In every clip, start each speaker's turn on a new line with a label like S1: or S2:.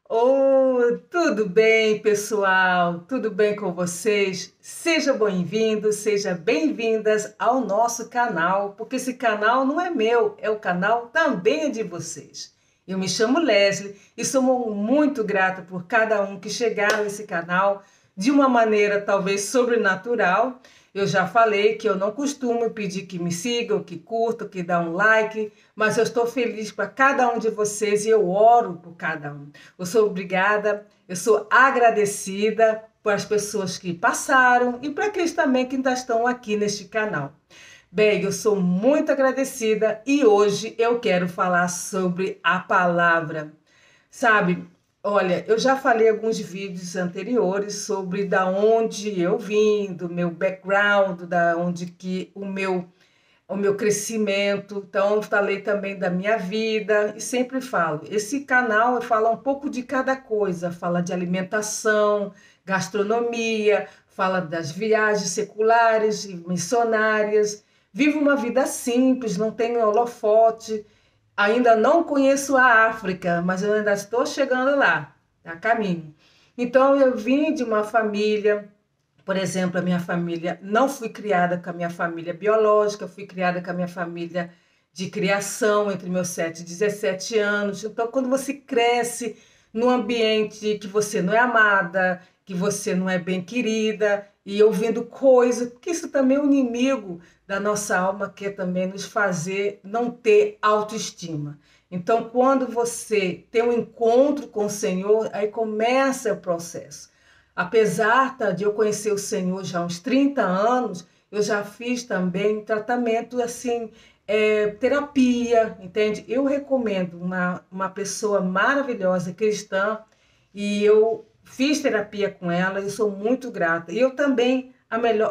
S1: Oh, tudo bem, pessoal? Tudo bem com vocês? Seja bem-vindo, seja bem-vindas ao nosso canal, porque esse canal não é meu, é o canal também é de vocês. Eu me chamo Leslie e sou muito grata por cada um que chegar nesse canal de uma maneira talvez sobrenatural. Eu já falei que eu não costumo pedir que me sigam, que curtam, que dão um like, mas eu estou feliz para cada um de vocês e eu oro por cada um. Eu sou obrigada, eu sou agradecida para as pessoas que passaram e para aqueles também que ainda estão aqui neste canal. Bem, eu sou muito agradecida e hoje eu quero falar sobre a palavra. Sabe, olha, eu já falei em alguns vídeos anteriores sobre da onde eu vim, do meu background, da onde que o meu crescimento. Então, eu falei também da minha vida e sempre falo. Esse canal fala um pouco de cada coisa, fala de alimentação, gastronomia, fala das viagens seculares e missionárias. Vivo uma vida simples, não tenho holofote. Ainda não conheço a África, mas eu ainda estou chegando lá, a caminho. Então, eu vim de uma família, por exemplo, a minha família, não fui criada com a minha família biológica, fui criada com a minha família de criação entre meus 7 e 17 anos. Então, quando você cresce num ambiente que você não é amada, que você não é bem querida, e ouvindo coisas, porque isso também é um inimigo da nossa alma, que é também nos fazer não ter autoestima. Então, quando você tem um encontro com o Senhor, aí começa o processo. Apesar de eu conhecer o Senhor já há uns 30 anos, eu já fiz também tratamento assim, terapia, entende? Eu recomendo uma pessoa maravilhosa, cristã, e eu fiz terapia com ela, eu sou muito grata. E eu também,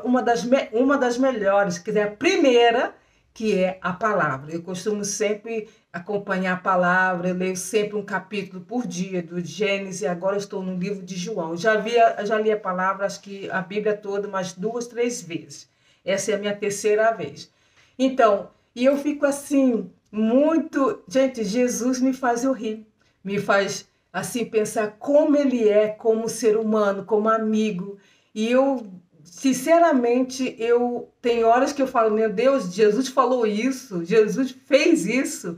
S1: uma das melhores, que é a primeira, que é a palavra. Eu costumo sempre acompanhar a palavra, eu leio sempre um capítulo por dia do Gênesis, e agora eu estou no livro de João. Já li a palavra, acho que a Bíblia toda, umas 2, 3 vezes. Essa é a minha terceira vez. Então, e eu fico assim, muito. Gente, Jesus me faz eu rir, me faz assim pensar como ele é como ser humano, como amigo. E eu, sinceramente, eu tem horas que eu falo, meu Deus, Jesus falou isso, Jesus fez isso.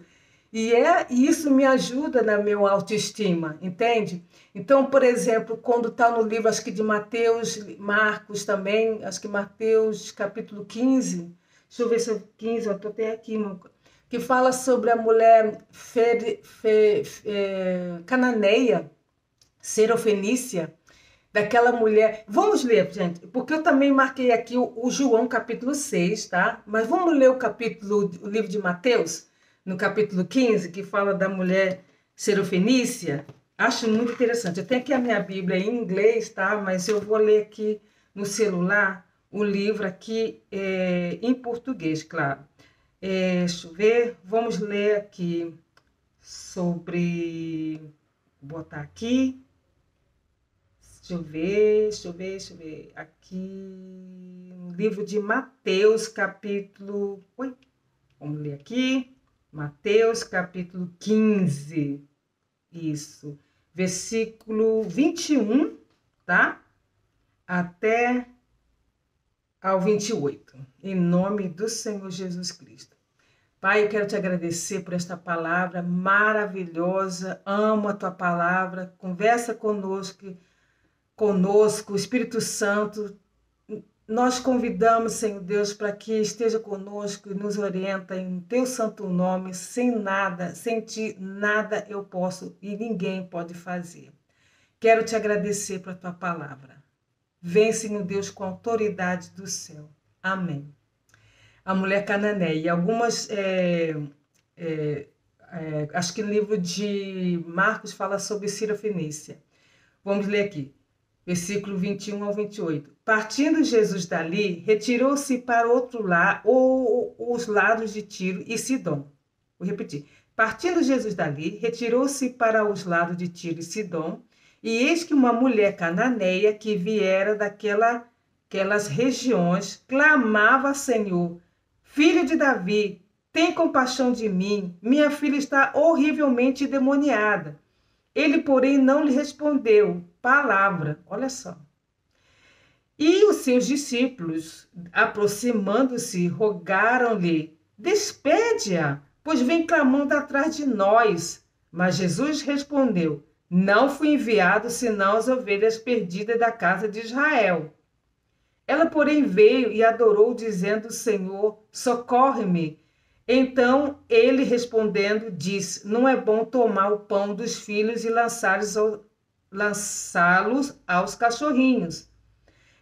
S1: E isso me ajuda na minha autoestima, entende? Então, por exemplo, quando está no livro, acho que de Mateus, Marcos também, acho que Mateus capítulo 15, deixa eu ver se é 15, eu estou até aqui, que fala sobre a mulher cananeia, serofenícia, daquela mulher. Vamos ler, gente, porque eu também marquei aqui o João capítulo 6, tá? Mas vamos ler o livro de Mateus, no capítulo 15, que fala da mulher serofenícia. Acho muito interessante. Eu tenho aqui a minha Bíblia em inglês, tá? Mas eu vou ler aqui no celular o livro aqui em português, claro. Deixa eu ver, vamos ler aqui sobre. Vou botar aqui. Deixa eu ver. Aqui, no livro de Mateus, capítulo. Oi, vamos ler aqui. Mateus, capítulo 15. Isso. Versículo 21, tá? Até ao 28. Em nome do Senhor Jesus Cristo. Pai, eu quero te agradecer por esta palavra maravilhosa. Amo a tua palavra. Conversa conosco, Espírito Santo. Nós convidamos, Senhor Deus, para que esteja conosco e nos orienta em teu santo nome. Sem ti, nada eu posso e ninguém pode fazer. Quero te agradecer por tua palavra. Vem, Senhor Deus, com a autoridade do céu. Amém. A mulher cananeia. Algumas, acho que no livro de Marcos fala sobre Ciro Fenícia. Vamos ler aqui, versículo 21 ao 28. Partindo Jesus dali, retirou-se para os lados de Tiro e Sidom. Vou repetir. Partindo Jesus dali, retirou-se para os lados de Tiro e Sidom, e eis que uma mulher cananeia que viera daquelas regiões clamava: Senhor, Filho de Davi, tem compaixão de mim, minha filha está horrivelmente endemoniada. Ele, porém, não lhe respondeu palavra. Olha só. E os seus discípulos, aproximando-se, rogaram-lhe: despede-a, pois vem clamando atrás de nós. Mas Jesus respondeu: não fui enviado senão as ovelhas perdidas da casa de Israel. Ela, porém, veio e adorou, dizendo: Senhor, socorre-me. Então ele, respondendo, disse: não é bom tomar o pão dos filhos e lançá-los aos cachorrinhos.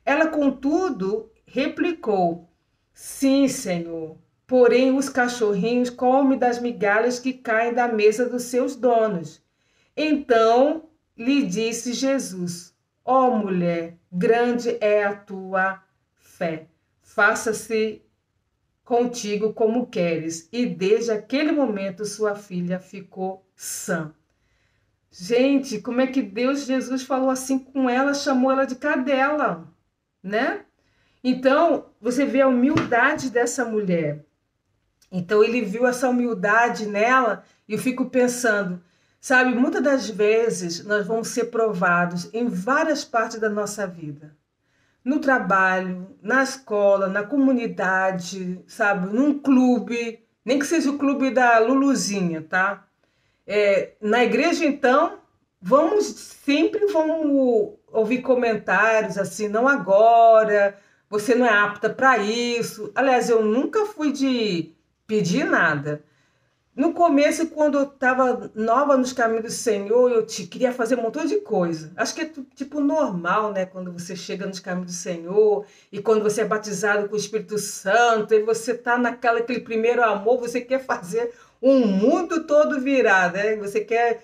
S1: Ela, contudo, replicou: sim, Senhor, porém os cachorrinhos comem das migalhas que caem da mesa dos seus donos. Então lhe disse Jesus: ó mulher, grande é a tua fé, faça-se contigo como queres. E desde aquele momento sua filha ficou sã. Gente, como é que Jesus falou assim com ela, chamou ela de cadela, né? Então, você vê a humildade dessa mulher. Então, ele viu essa humildade nela e eu fico pensando, sabe, muitas das vezes nós vamos ser provados em várias partes da nossa vida. No trabalho, na escola, na comunidade, sabe, num clube, nem que seja o clube da Luluzinha, tá? Na igreja, então, sempre vamos ouvir comentários assim, não agora, você não é apta para isso. Aliás, eu nunca fui de pedir nada. No começo, quando eu estava nova nos caminhos do Senhor, eu queria fazer um montão de coisa. Acho que é tipo normal, né? Quando você chega nos caminhos do Senhor e quando você é batizado com o Espírito Santo e você está aquele primeiro amor, você quer fazer um mundo todo virar, né? Você quer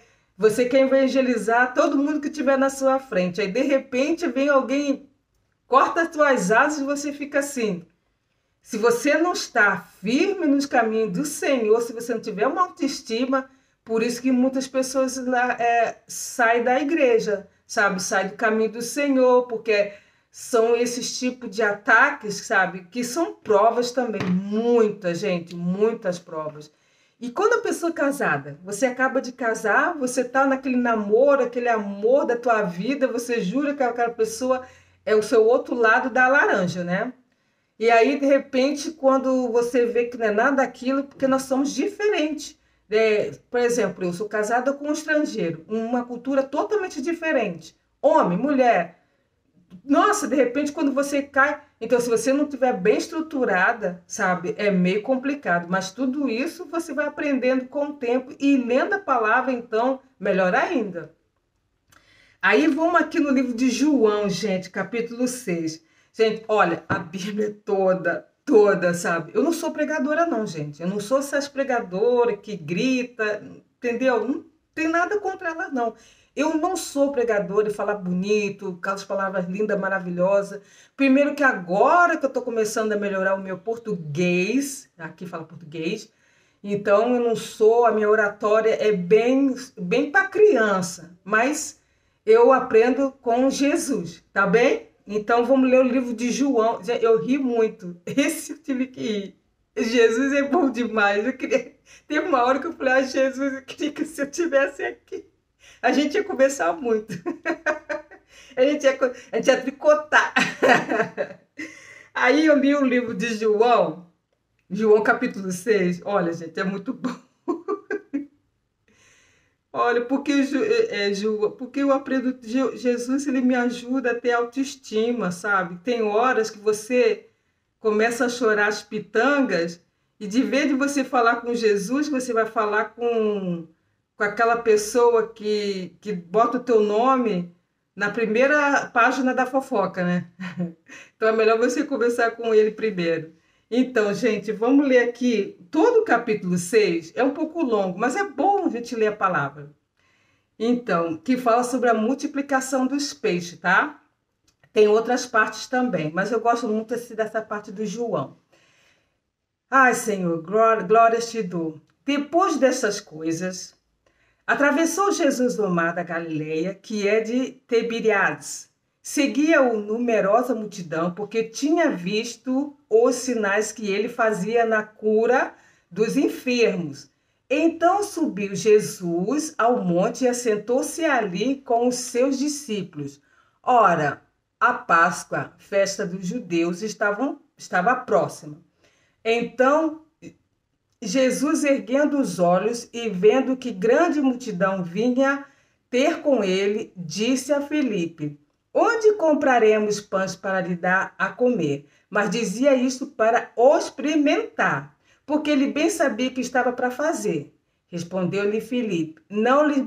S1: evangelizar todo mundo que estiver na sua frente. Aí, de repente, vem alguém, corta as suas asas e você fica assim. Se você não está firme nos caminhos do Senhor, se você não tiver uma autoestima, por isso que muitas pessoas saem da igreja, sabe? Saem do caminho do Senhor, porque são esses tipos de ataques, sabe? Que são provas também, muita gente, muitas provas. E quando a pessoa é casada, você acaba de casar, você está naquele namoro, aquele amor da tua vida, você jura que aquela pessoa é o seu outro lado da laranja, né? E aí, de repente, quando você vê que não é nada daquilo, porque nós somos diferentes. Por exemplo, eu sou casada com um estrangeiro, uma cultura totalmente diferente. Homem, mulher. Nossa, de repente, quando você cai... Então, se você não estiver bem estruturada, sabe, é meio complicado. Mas tudo isso você vai aprendendo com o tempo e lendo a palavra, então, melhor ainda. Aí vamos aqui no livro de João, gente, capítulo 6. Gente, olha, a Bíblia é toda, sabe? Eu não sou pregadora não, gente. Eu não sou essas pregadoras que grita, entendeu? Não tem nada contra ela, não. Eu não sou pregadora e falar bonito, aquelas palavras lindas, maravilhosas. Primeiro que agora que eu tô começando a melhorar o meu português, aqui fala português, então eu não sou, a minha oratória é bem para criança, mas eu aprendo com Jesus, tá bem? Então vamos ler o livro de João. Eu ri muito. Esse eu tive que rir. Jesus é bom demais. Teve uma hora que eu falei: Jesus, eu queria que se eu estivesse aqui, a gente ia conversar muito. A gente ia tricotar. Aí eu li o livro de João, capítulo 6. Olha, gente, é muito bom. Olha, porque eu aprendo, Jesus, ele me ajuda a ter autoestima, sabe? Tem horas que você começa a chorar as pitangas e de vez de você falar com Jesus, você vai falar com aquela pessoa que bota o teu nome na primeira página da fofoca, né? Então é melhor você conversar com ele primeiro. Então, gente, vamos ler aqui todo o capítulo 6. É um pouco longo, mas é bom a gente ler a palavra. Então, que fala sobre a multiplicação dos peixes, tá? Tem outras partes também, mas eu gosto muito dessa parte do João. Ai, Senhor, glórias te dou. Depois dessas coisas, atravessou Jesus o mar da Galileia, que é de Tiberíades. Seguia-o numerosa multidão, porque tinha visto os sinais que ele fazia na cura dos enfermos. Então subiu Jesus ao monte e assentou-se ali com os seus discípulos. Ora, a Páscoa, festa dos judeus, estava próxima. Então Jesus, erguendo os olhos e vendo que grande multidão vinha ter com ele, disse a Filipe: Onde compraremos pães para lhe dar a comer? Mas dizia isto para o experimentar, porque ele bem sabia que estava para fazer. Respondeu-lhe Filipe: Não lhe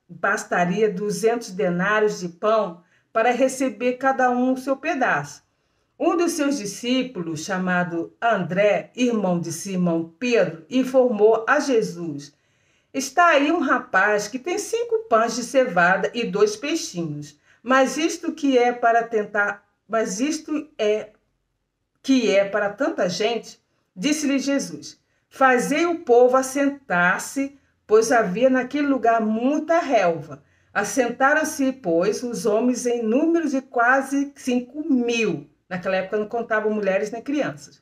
S1: bastaria 200 denários de pão para receber cada um o seu pedaço? Um dos seus discípulos, chamado André, irmão de Simão Pedro, informou a Jesus: Está aí um rapaz que tem 5 pães de cevada e 2 peixinhos. Mas isto é para tanta gente, disse-lhe Jesus: Fazei o povo assentar-se, pois havia naquele lugar muita relva. Assentaram-se, pois, os homens em número de quase 5.000. Naquela época não contavam mulheres nem crianças.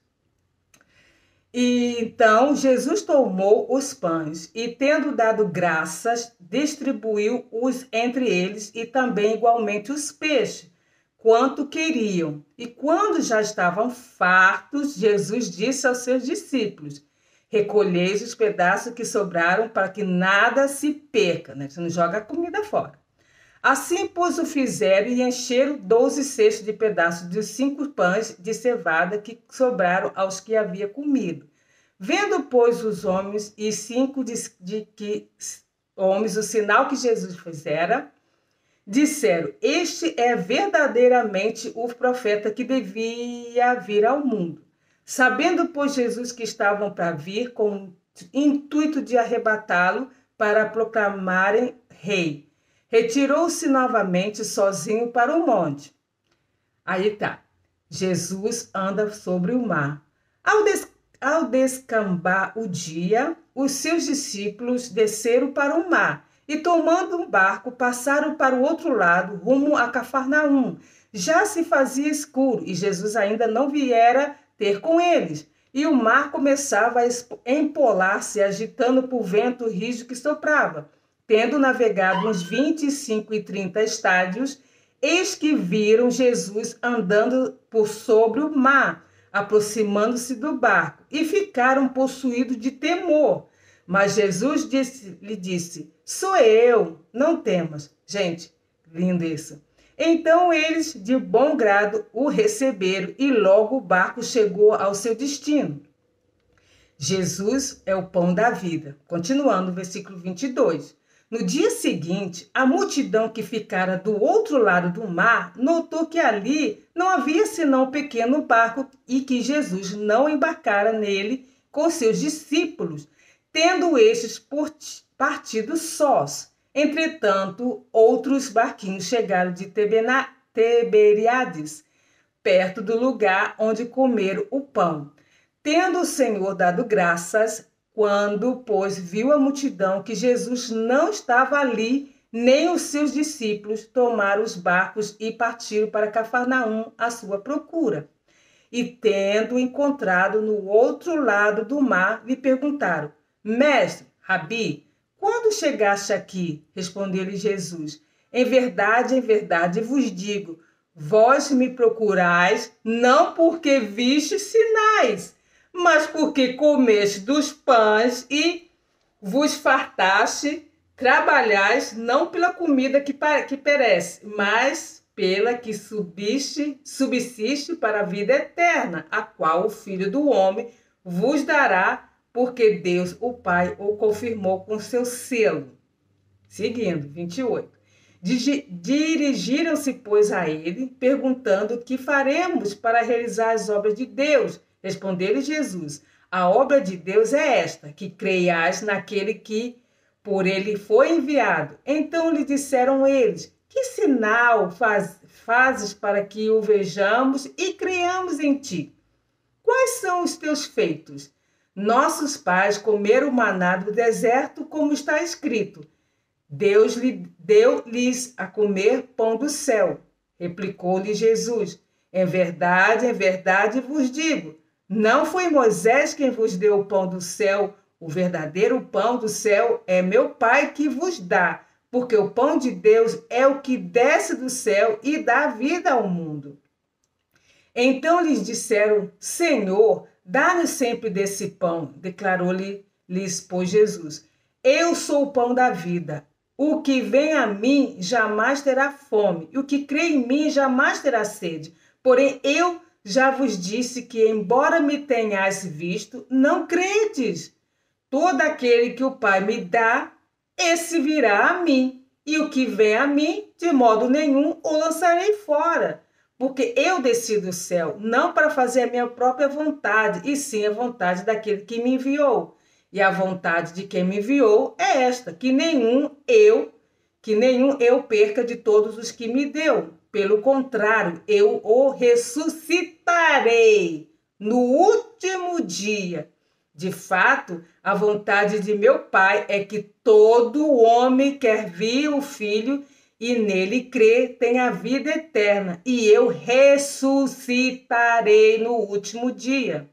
S1: E então Jesus tomou os pães e, tendo dado graças, distribuiu-os entre eles e também igualmente os peixes, quanto queriam. E quando já estavam fartos, Jesus disse aos seus discípulos: Recolheis os pedaços que sobraram para que nada se perca, né? Você não joga a comida fora. Assim, pois, o fizeram e encheram 12 cestos de pedaços dos 5 pães de cevada que sobraram aos que havia comido. Vendo, pois, os homens e 5 homens o sinal que Jesus fizera, disseram: Este é verdadeiramente o profeta que devia vir ao mundo. Sabendo, pois, Jesus que estavam para vir, com o intuito de arrebatá-lo para proclamarem rei, retirou-se novamente sozinho para o monte. Aí tá. Jesus anda sobre o mar. Ao descambar o dia, os seus discípulos desceram para o mar e, tomando um barco, passaram para o outro lado, rumo a Cafarnaum. Já se fazia escuro e Jesus ainda não viera ter com eles. E o mar começava a empolar-se, agitando por vento rígido que soprava. Tendo navegado uns 25 e 30 estádios, eis que viram Jesus andando por sobre o mar, aproximando-se do barco, e ficaram possuídos de temor. Mas Jesus lhe disse: Sou eu, não temas. Gente, lindo isso. Então eles, de bom grado, o receberam, e logo o barco chegou ao seu destino. Jesus é o pão da vida. Continuando o versículo 22. No dia seguinte, a multidão que ficara do outro lado do mar notou que ali não havia senão um pequeno barco e que Jesus não embarcara nele com seus discípulos, tendo estes partido sós. Entretanto, outros barquinhos chegaram de Tiberíades, perto do lugar onde comeram o pão. Tendo o Senhor dado graças, quando, pois, viu a multidão que Jesus não estava ali, nem os seus discípulos, tomaram os barcos e partiram para Cafarnaum à sua procura. E, tendo encontrado no outro lado do mar, lhe perguntaram: Mestre, Rabi, quando chegaste aqui? Respondeu-lhe Jesus: em verdade vos digo, vós me procurais não porque vistes sinais, mas porque comeste dos pães e vos fartaste. Trabalhais não pela comida que perece, mas pela que subsiste para a vida eterna, a qual o Filho do Homem vos dará, porque Deus, o Pai, o confirmou com seu selo. Seguindo, 28. Dirigiram-se, pois, a ele, perguntando: que faremos para realizar as obras de Deus? Respondeu-lhe Jesus: a obra de Deus é esta, que creiais naquele que por ele foi enviado. Então lhe disseram eles: que sinal fazes para que o vejamos e creiamos em ti? Quais são os teus feitos? Nossos pais comeram maná do deserto, como está escrito: Deus deu-lhes a comer pão do céu. Replicou-lhe Jesus: em verdade vos digo, não foi Moisés quem vos deu o pão do céu, O verdadeiro pão do céu é meu Pai que vos dá, porque o pão de Deus é o que desce do céu e dá vida ao mundo. Então lhes disseram: Senhor, dá-nos sempre desse pão. Declarou-lhes, pois, Jesus: Eu sou o pão da vida. O que vem a mim jamais terá fome, e o que crê em mim jamais terá sede. Porém, eu já vos disse que, embora me tenhais visto, não credes. Todo aquele que o Pai me dá, esse virá a mim. E o que vem a mim, de modo nenhum o lançarei fora. Porque eu desci do céu, não para fazer a minha própria vontade, e sim a vontade daquele que me enviou. E a vontade de quem me enviou é esta, que nenhum eu perca de todos os que me deu. Pelo contrário, eu o ressuscitarei no último dia. De fato, a vontade de meu Pai é que todo homem quer vir o Filho e nele crer tenha a vida eterna, e eu ressuscitarei no último dia.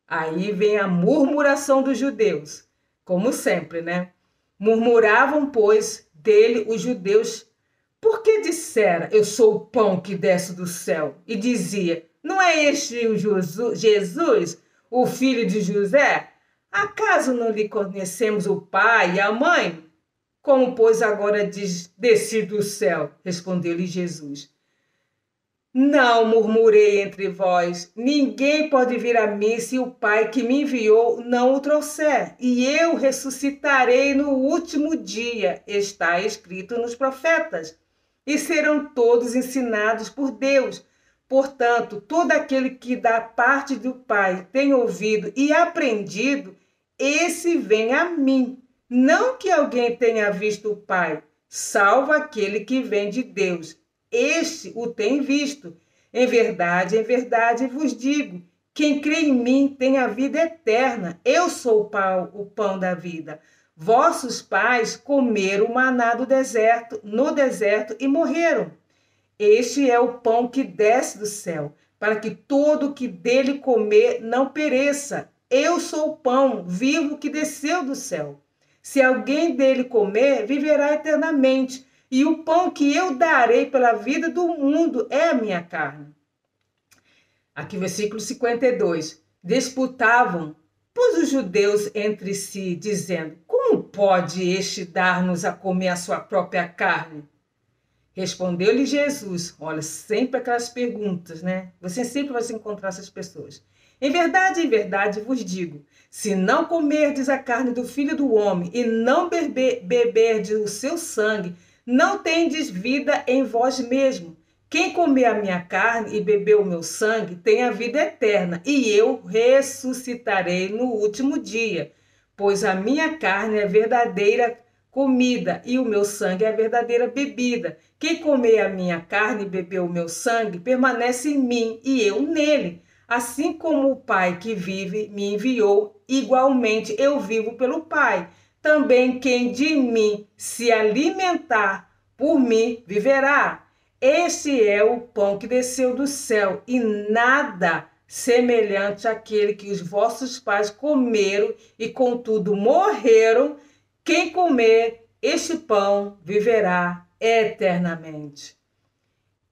S1: Aí vem a murmuração dos judeus, como sempre, né? Murmuravam, pois, dele os judeus, porque dissera: Eu sou o pão que desce do céu. E dizia: Não é este o Jesus, o filho de José? Acaso não lhe conhecemos o pai e a mãe? Como, pois, agora diz: Desci do céu? Respondeu-lhe Jesus: Não murmurei entre vós. Ninguém pode vir a mim se o Pai que me enviou não o trouxer. E eu ressuscitarei no último dia. Está escrito nos profetas. E serão todos ensinados por Deus. Portanto, todo aquele que da parte do Pai tem ouvido e aprendido, esse vem a mim. Não que alguém tenha visto o Pai, salvo aquele que vem de Deus. Este o tem visto. Em verdade vos digo, quem crê em mim tem a vida eterna. Eu sou o pão da vida. Vossos pais comeram o maná no deserto e morreram. Este é o pão que desce do céu, para que todo que dele comer não pereça. Eu sou o pão vivo que desceu do céu. Se alguém dele comer, viverá eternamente. E o pão que eu darei pela vida do mundo é a minha carne. Aqui, versículo 52. Disputavam, pois, os judeus entre si, dizendo: Como pode este dar-nos a comer a sua própria carne? Respondeu-lhe Jesus. Olha, sempre aquelas perguntas, né? Você sempre vai se encontrar essas pessoas. Em verdade vos digo, se não comerdes a carne do Filho do Homem e não beberdes o seu sangue, não tendes vida em vós mesmo. Quem comer a minha carne e beber o meu sangue tem a vida eterna, e eu ressuscitarei no último dia. Pois a minha carne é verdadeira comida e o meu sangue é a verdadeira bebida. Quem comer a minha carne e beber o meu sangue permanece em mim e eu nele. Assim como o Pai que vive me enviou, igualmente eu vivo pelo Pai. Também quem de mim se alimentar, por mim viverá. Este é o pão que desceu do céu, e nada semelhante àquele que os vossos pais comeram e contudo morreram. Quem comer este pão viverá eternamente.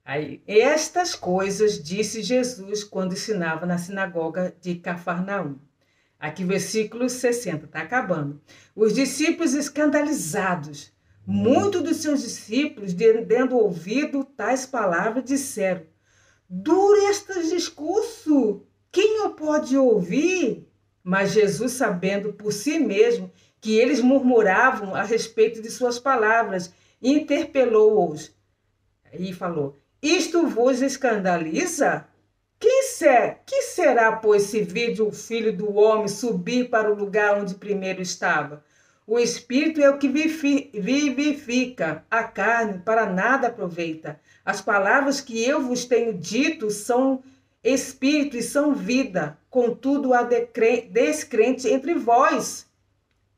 S1: Aí, estas coisas disse Jesus quando ensinava na sinagoga de Cafarnaum. Aqui, versículo 60, está acabando. Os discípulos escandalizados, muitos dos seus discípulos, tendo ouvido tais palavras, disseram: Duro este discurso, quem o pode ouvir? Mas Jesus, sabendo por si mesmo que eles murmuravam a respeito de suas palavras, interpelou-os e falou: Isto vos escandaliza? Que será, pois, se vide o Filho do Homem subir para o lugar onde primeiro estava? O Espírito é o que vivifica, a carne para nada aproveita. As palavras que eu vos tenho dito são Espírito e são vida. Contudo, há descrente entre vós.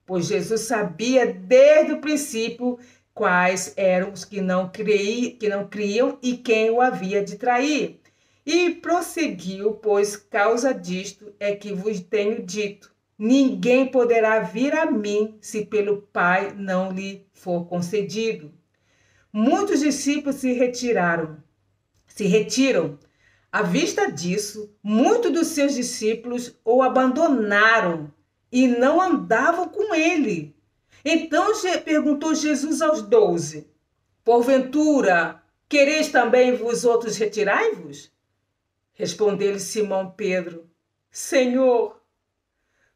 S1: Pois Jesus sabia desde o princípio quais eram os que não criam e quem o havia de trair. E prosseguiu, pois causa disto é que vos tenho dito. ninguém poderá vir a mim se pelo Pai não lhe for concedido. Muitos discípulos se retiram. À vista disso, muitos dos seus discípulos o abandonaram e não andavam com ele. Então perguntou Jesus aos 12: porventura, quereis também vós outros retirai-vos? Respondeu-lhe Simão Pedro: Senhor,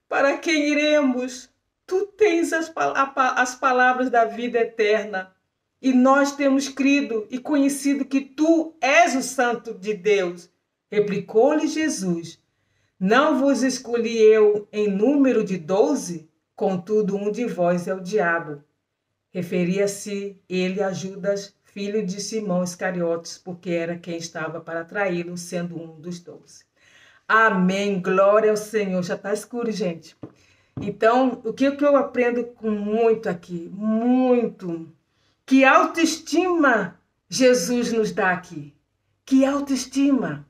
S1: para quem iremos? Tu tens as palavras da vida eterna. E nós temos crido e conhecido que tu és o Santo de Deus. Replicou-lhe Jesus: não vos escolhi eu em número de 12? Contudo, um de vós é o diabo. Referia-se ele a Judas, filho de Simão Iscariotes, porque era quem estava para traí-lo, sendo um dos 12. Amém, glória ao Senhor. Já está escuro, gente. Então, o que eu aprendo com muito aqui? Muito. Que autoestima Jesus nos dá aqui. Que autoestima.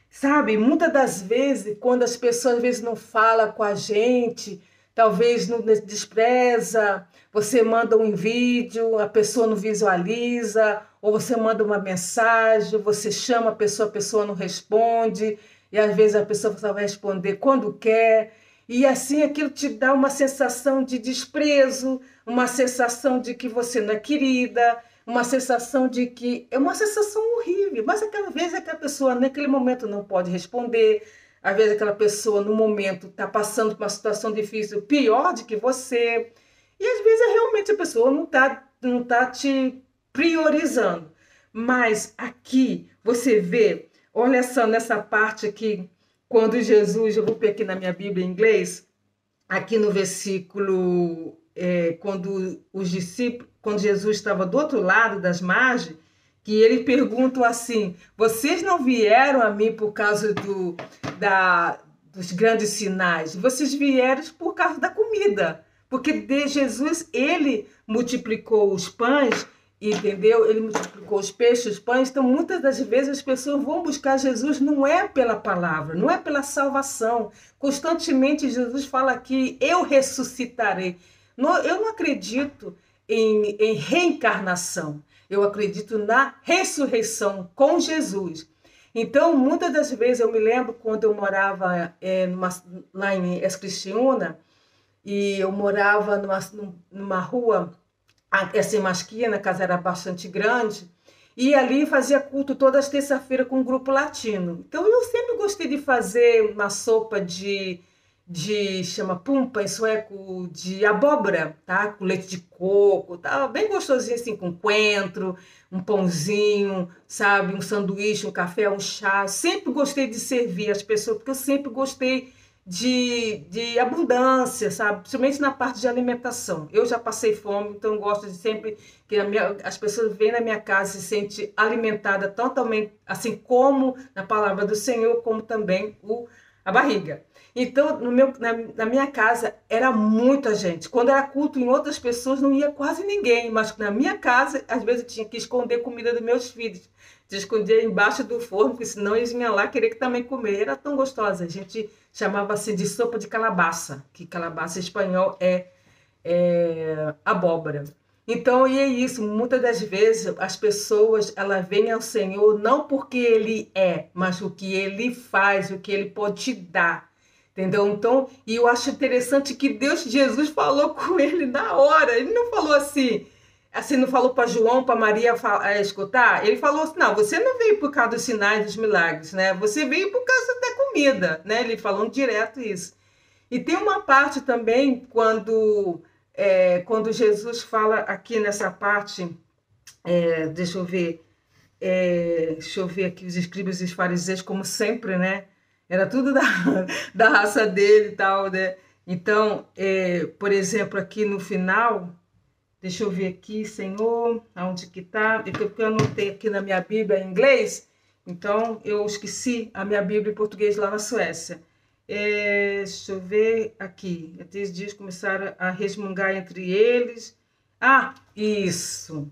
S1: Sabe, muitas das vezes, quando as pessoas às vezes não falam com a gente, talvez não despreza, você manda um vídeo, a pessoa não visualiza, ou você manda uma mensagem, você chama a pessoa não responde, e às vezes a pessoa só vai responder quando quer, e assim aquilo te dá uma sensação de desprezo, uma sensação de que você não é querida, uma sensação de que é uma sensação horrível, mas aquela vez aquela pessoa naquele momento não pode responder, às vezes aquela pessoa no momento está passando por uma situação difícil, pior do que você, e às vezes realmente a pessoa não tá te priorizando. Mas aqui você vê, olha só nessa parte aqui, quando Jesus, eu vou pegar aqui na minha Bíblia em inglês, aqui no versículo, quando Jesus estava do outro lado das margens, que ele pergunta assim: vocês não vieram a mim por causa dos grandes sinais, vocês vieram por causa da comida, porque de Jesus, ele multiplicou os pães, entendeu? Ele multiplicou os peixes, os pães. Então, muitas das vezes as pessoas vão buscar Jesus não é pela palavra, não é pela salvação. Constantemente Jesus fala que eu ressuscitarei. Eu não acredito em reencarnação. Eu acredito na ressurreição com Jesus. Então, muitas das vezes, eu me lembro quando eu morava lá em Escristiúna, e eu morava numa rua, assim, uma esquina, a casa era bastante grande, e ali fazia culto todas as terças-feiras com um grupo latino. Então, eu sempre gostei de fazer uma sopa chama pumpa em sueco, de abóbora, tá? Com leite de coco, tá? Bem gostosinho assim, com coentro, um pãozinho, sabe? Um sanduíche, um café, um chá. Sempre gostei de servir as pessoas, porque eu sempre gostei de abundância, sabe? Principalmente na parte de alimentação. Eu já passei fome, então eu gosto de sempre que as pessoas vêm na minha casa e se sentem alimentadas totalmente, assim como na palavra do Senhor, como também a barriga. Então, na minha casa era muita gente. Quando era culto em outras pessoas, não ia quase ninguém. Mas na minha casa, às vezes eu tinha que esconder comida dos meus filhos. De esconder embaixo do forno, porque senão eles vinham lá querer que também comer. Era tão gostosa. A gente chamava assim de sopa de calabaça, que calabaça em espanhol é abóbora. Então, e é isso, muitas das vezes as pessoas, elas vêm ao Senhor não porque Ele é, mas o que Ele faz, o que Ele pode te dar, entendeu? Então, e eu acho interessante que Jesus falou com ele na hora, ele não falou assim não falou para João, para Maria escutar, ele falou assim: não, você não veio por causa dos sinais, dos milagres, né? Você veio por causa da comida, né? Ele falando direto isso. E tem uma parte também quando Jesus fala aqui nessa parte, deixa eu ver aqui, os escribas e os fariseus, como sempre, né? Era tudo da raça dele e tal, né? Então, por exemplo, aqui no final, deixa eu ver aqui, Senhor, aonde que tá? Porque eu anotei aqui na minha Bíblia em inglês, então eu esqueci a minha Bíblia em português lá na Suécia. Deixa eu ver aqui. Aqueles dias começaram a resmungar entre eles. Ah, isso.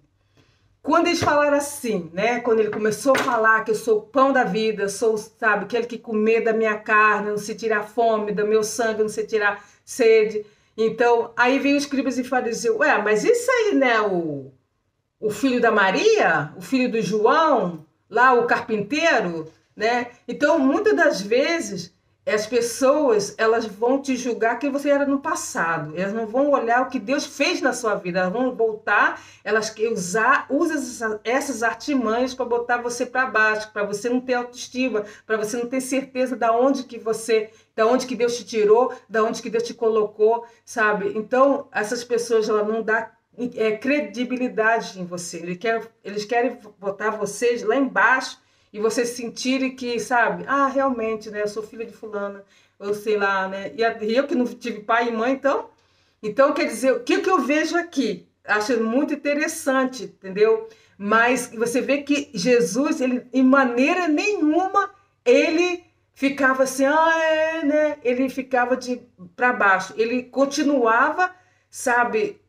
S1: quando eles falaram assim, né? Quando ele começou a falar que eu sou o pão da vida, sou, sabe, aquele que comer da minha carne, não se tirar fome, do meu sangue, não se tirar sede. Então, aí vem os escribas e fariseus, ué, mas isso aí, né, o filho da Maria, o filho do João, lá o carpinteiro, né? Então, muitas das vezes, as pessoas, elas vão te julgar quem você era no passado. Elas não vão olhar o que Deus fez na sua vida. Elas vão voltar, elas querem usam essas artimanhas para botar você para baixo, para você não ter autoestima, para você não ter certeza da onde que Deus te tirou, da onde que Deus te colocou, sabe? Então, essas pessoas, ela não dá credibilidade em você. Eles querem botar vocês lá embaixo e vocês sentirem que, sabe, realmente, né, eu sou filha de fulana, eu sei lá, né, e eu que não tive pai e mãe, então quer dizer, o que eu vejo aqui? Acho muito interessante, entendeu? Mas você vê que Jesus, ele, em maneira nenhuma, ele ficava assim, né, ele ficava para baixo, ele continuava, sabe,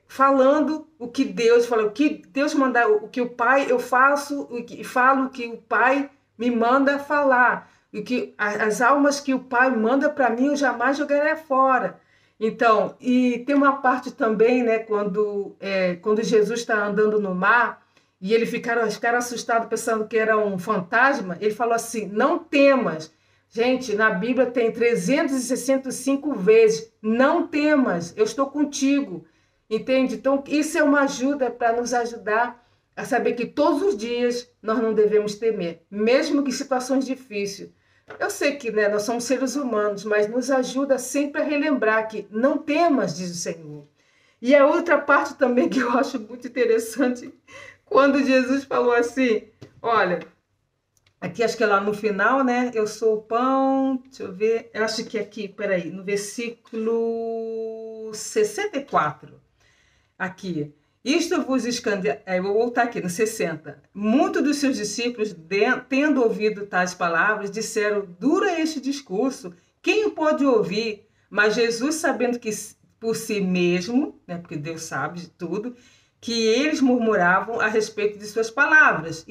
S1: falando o que Deus falou, o que Deus mandar, o que o Pai eu faço, e falo o que o Pai me manda falar, e que as almas que o Pai manda para mim eu jamais jogarei fora. Então, e tem uma parte também, né, quando Jesus está andando no mar e eles ficaram assustados pensando que era um fantasma, ele falou assim: não temas. Gente, na Bíblia tem 365 vezes, não temas, eu estou contigo. Entende? Então, isso é uma ajuda para nos ajudar a saber que todos os dias nós não devemos temer, mesmo que situações difíceis. Eu sei que, né, nós somos seres humanos, mas nos ajuda sempre a relembrar que não temas, diz o Senhor. E a outra parte também que eu acho muito interessante, quando Jesus falou assim, olha, aqui acho que é lá no final, né, eu sou o pão, deixa eu ver, eu acho que aqui, peraí, no versículo 64. Aqui. Isto vos escandaliza. Vou voltar aqui no 60. Muitos dos seus discípulos, tendo ouvido tais palavras, disseram: dura este discurso, quem o pode ouvir? Mas Jesus, sabendo que por si mesmo, né, porque Deus sabe de tudo, que eles murmuravam a respeito de suas palavras,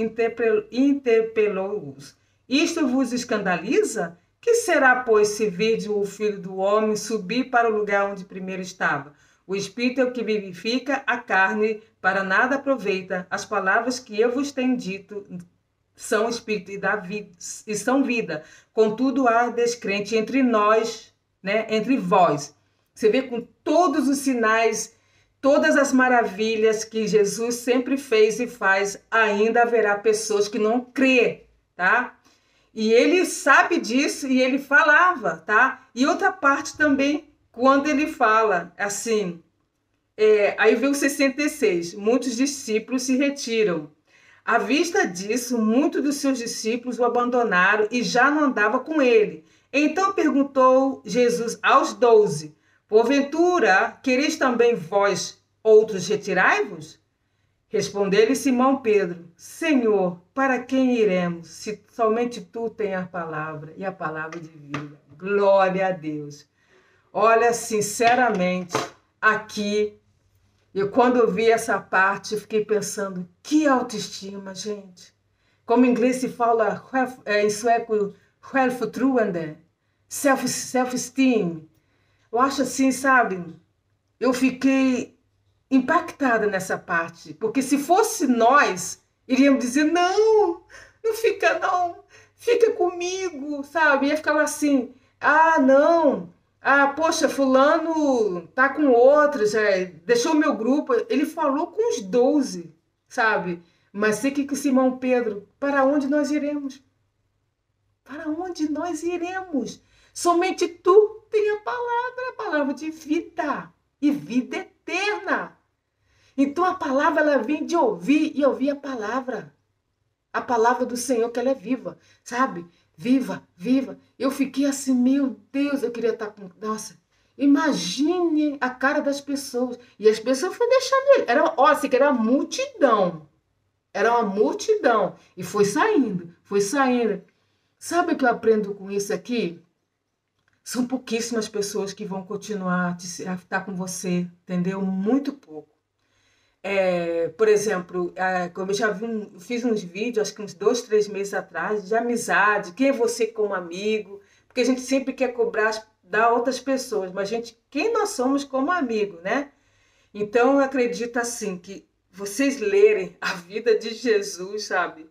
S1: interpelou-os. Isto vos escandaliza? Que será, pois, se virdes o Filho do Homem subir para o lugar onde primeiro estava? O Espírito é o que vivifica, a carne para nada aproveita. As palavras que eu vos tenho dito são Espírito e são vida. Contudo, há descrente entre nós, né, entre vós. Você vê com todos os sinais, todas as maravilhas que Jesus sempre fez e faz, ainda haverá pessoas que não crê, tá? E ele sabe disso e ele falava, tá? E outra parte também, quando ele fala assim, aí vem o 66, muitos discípulos se retiram. À vista disso, muitos dos seus discípulos o abandonaram e já não andava com ele. Então perguntou Jesus aos 12, porventura, quereis também vós outros retirai-vos? Respondeu-lhe Simão Pedro, Senhor, para quem iremos, se somente tu tens a palavra e a palavra de vida? Glória a Deus. Olha, sinceramente, aqui, quando eu vi essa parte, eu fiquei pensando, que autoestima, gente. Como em inglês se fala, em sueco, självförtroende, self-esteem. Eu acho assim, sabe, eu fiquei impactada nessa parte, porque se fosse nós, iríamos dizer, não fica não, fica comigo, sabe? Ia ficar assim, não, poxa, fulano tá com outros, deixou o meu grupo, ele falou com os 12, sabe? Mas sei que Simão Pedro, para onde nós iremos? Para onde nós iremos? Somente tu tem a palavra de vida e vida eterna. Então a palavra ela vem de ouvir e ouvir a palavra do Senhor, que ela é viva, sabe? Viva, viva. Eu fiquei assim, meu Deus, eu queria estar com... Nossa, imagine a cara das pessoas. E as pessoas foram deixando ele. Assim, que era uma multidão. Era uma multidão. E foi saindo, foi saindo. Sabe o que eu aprendo com isso aqui? São pouquíssimas pessoas que vão continuar a estar com você, entendeu? Muito pouco. Por exemplo, como eu já fiz uns vídeos, acho que uns 2, 3 meses atrás, de amizade, quem é você como amigo, porque a gente sempre quer cobrar da outras pessoas, mas quem nós somos como amigo, né? Então eu acredito assim, que vocês lerem a vida de Jesus, sabe?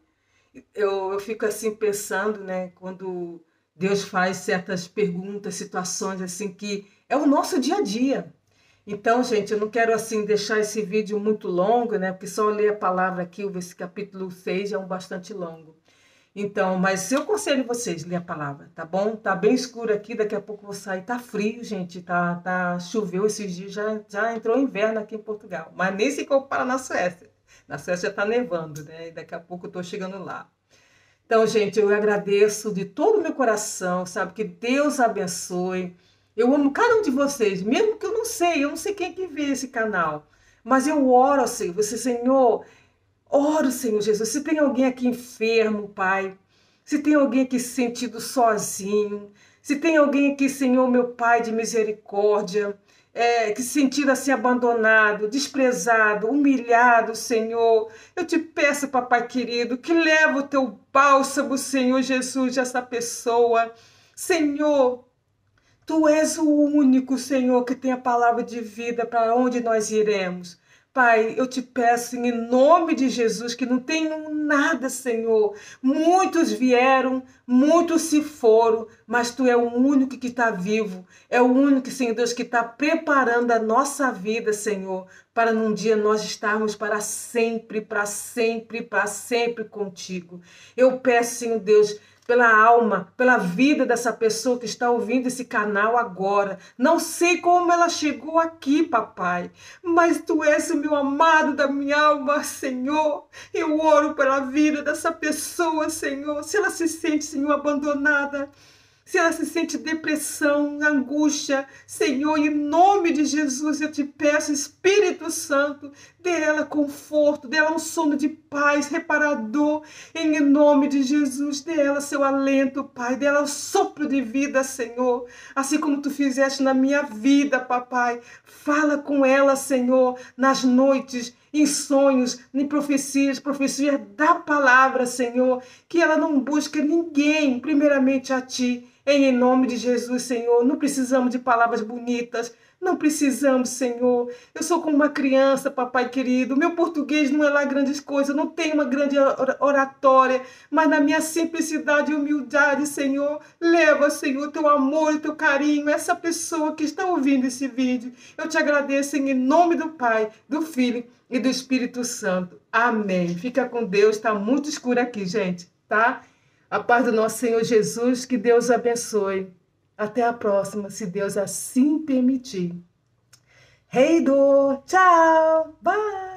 S1: Eu fico assim pensando, né, quando Deus faz certas perguntas, situações assim que é o nosso dia a dia. Então, gente, eu não quero assim deixar esse vídeo muito longo, né? Porque só ler a palavra aqui, esse capítulo 6 é um bastante longo. Então, mas eu aconselho vocês a ler a palavra, tá bom? Tá bem escuro aqui, daqui a pouco eu vou sair. Tá frio, gente, choveu esses dias, já entrou inverno aqui em Portugal. Mas nem se compara na Suécia. Na Suécia já tá nevando, né? E daqui a pouco eu tô chegando lá. Então, gente, eu agradeço de todo o meu coração, sabe? Que Deus abençoe. Eu amo cada um de vocês, mesmo que eu não sei quem é que vê esse canal. Mas eu oro assim, você, Senhor, oro, Senhor Jesus. Se tem alguém aqui enfermo, Pai, se tem alguém aqui sentido sozinho, se tem alguém aqui, Senhor, meu Pai de misericórdia, que se sentido assim abandonado, desprezado, humilhado, Senhor, eu te peço, papai querido, que leva o teu bálsamo, Senhor Jesus, dessa pessoa. Senhor, tu és o único, Senhor, que tem a palavra de vida para onde nós iremos. Pai, eu te peço em nome de Jesus que não tenham nada, Senhor. Muitos vieram, muitos se foram, mas tu é o único que está vivo. É o único, Senhor Deus, que está preparando a nossa vida, Senhor, para num dia nós estarmos para sempre, para sempre, para sempre contigo. Eu peço, Senhor Deus, pela alma, pela vida dessa pessoa que está ouvindo esse canal agora. Não sei como ela chegou aqui, papai, mas tu és o meu amado da minha alma, Senhor. Eu oro pela vida dessa pessoa, Senhor. Se ela se sente, Senhor, abandonada, se ela se sente depressão, angústia, Senhor, em nome de Jesus, eu te peço, Espírito Santo, dê ela conforto, dê ela um sono de paz, reparador, em nome de Jesus, dê ela seu alento, Pai, dê ela o sopro de vida, Senhor, assim como tu fizeste na minha vida, papai. Fala com ela, Senhor, nas noites, em sonhos, em profecias da palavra, Senhor, que ela não busque ninguém, primeiramente a ti. Em nome de Jesus, Senhor, não precisamos de palavras bonitas, não precisamos, Senhor. Eu sou como uma criança, papai querido. Meu português não é lá grandes coisas, não tem uma grande oratória, mas na minha simplicidade e humildade, Senhor, leva, Senhor, teu amor e teu carinho a essa pessoa que está ouvindo esse vídeo. Eu te agradeço em nome do Pai, do Filho e do Espírito Santo. Amém. Fica com Deus, está muito escuro aqui, gente, tá? A paz do nosso Senhor Jesus, que Deus abençoe. Até a próxima, se Deus assim permitir. Heido, tchau, bye!